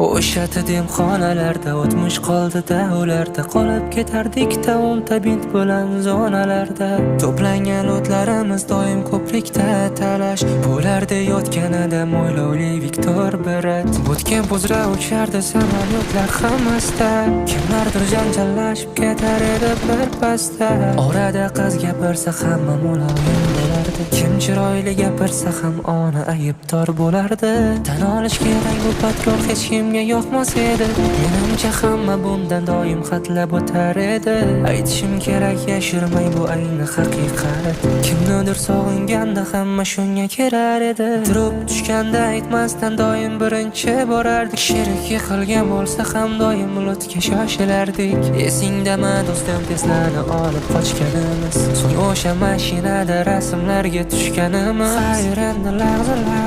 O'sha demxonalarda o'tmish qoldi-da, ularda qolib ketardik-da, o'nta bint bilan zonalarda. To'plangan o'tlarimiz doim ko'prikda talash, bo'larda yotganida mo'ylovli Viktor Berat. Bo'tgan buzra uchardi samolyotlar hammasda, kimlardir janjallashib ketar edi birpasda. Orada qiz gapirsa hamma muloyim bo'lardi, kim chiroyli gapirsa ham ona aybdor bo'lardi. Tan olish kerak, bu patrol hech kimga yoqmas edi. Menimcha hamma bundan doim xatlab o'tar edi. Aytishim kerak, yashirmay, bu ayni haqiqat. Kimnidir sog'inganda hamma shunga kerar edi. Turib tushganda aytmasdan doim birinchi borardik. Sherik yiqilgan bo'lsa ham doim mulutga shoshilardik. Esingdami do'stim, Teslani olib qochganimiz, so'ng o'sha mashinada rasmlarga tushganimiz. Xayr, endi lahzalar